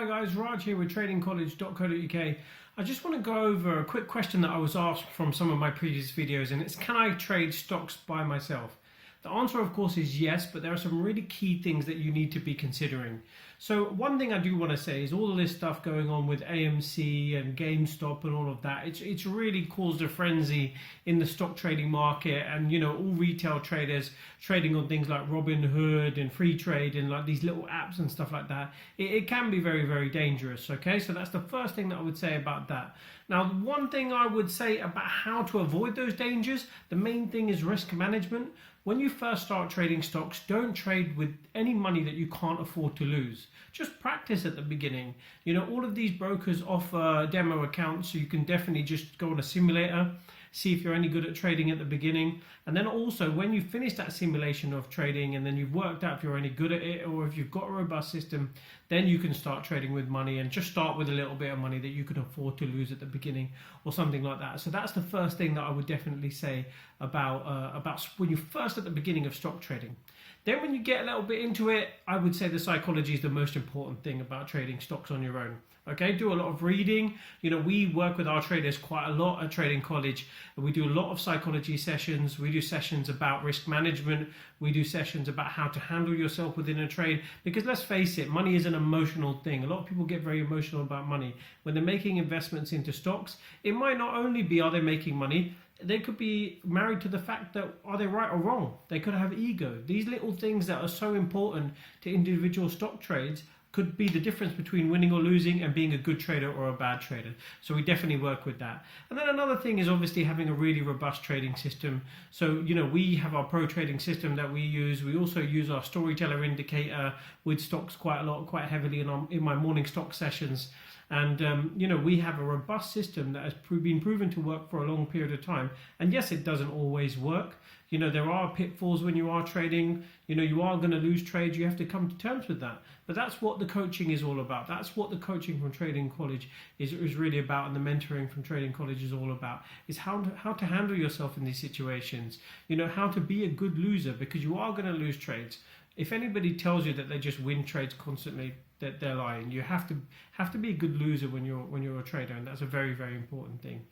Hi guys, Raj here with tradingcollege.co.uk. I just want to go over a quick question that I was asked from some of my previous videos, and it's, can I trade stocks by myself? The answer of course is yes, but there are some really key things that you need to be considering. So one thing I do want to say is all of this stuff going on with AMC and GameStop and all of that, it's really caused a frenzy in the stock trading market, and you know, all retail traders trading on things like Robinhood and Free Trade and like these little apps and stuff like that. It can be very, very dangerous. Okay, so that's the first thing that I would say about that. Now, one thing I would say about how to avoid those dangers, the main thing is risk management. When you first start trading stocks, don't trade with any money that you can't afford to lose. Just practice at the beginning. You know, all of these brokers offer demo accounts, so you can definitely just go on a simulator, see if you're any good at trading at the beginning. And then also, when you finish that simulation of trading and then you've worked out if you're any good at it or if you've got a robust system, then you can start trading with money, and just start with a little bit of money that you can afford to lose at the beginning or something like that. So that's the first thing that I would definitely say about when you're first at the beginning of stock trading. Then when you get a little bit into it, I would say the psychology is the most important thing about trading stocks on your own. Okay, do a lot of reading. You know, we work with our traders quite a lot at Trading College. We do a lot of psychology sessions. We do sessions about risk management. We do sessions about how to handle yourself within a trade. Because let's face it, money is an emotional thing. A lot of people get very emotional about money. When they're making investments into stocks, it might not only be are they making money, they could be married to the fact that are they right or wrong. They could have ego. These little things that are so important to individual stock trades could be the difference between winning or losing and being a good trader or a bad trader. So we definitely work with that. And then another thing is obviously having a really robust trading system. So, you know, we have our pro trading system that we use. We also use our storyteller indicator with stocks quite a lot, quite heavily in my morning stock sessions. And, you know, we have a robust system that has been proven to work for a long period of time. And yes, it doesn't always work. You know, there are pitfalls when you are trading. You know, you are going to lose trades. You have to come to terms with that. But that's what the coaching is all about. That's what the coaching from Trading College is really about, and the mentoring from Trading College is all about, is how to handle yourself in these situations. You know, how to be a good loser, because you are going to lose trades. If anybody tells you that they just win trades constantly, that they're lying. You have to be a good loser when you're a trader, and that's a very, very important thing.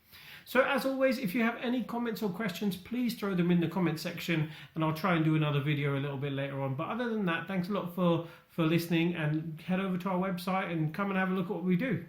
So as always, if you have any comments or questions, please throw them in the comment section, and I'll try and do another video a little bit later on. But other than that, thanks a lot for listening, and head over to our website and come and have a look at what we do.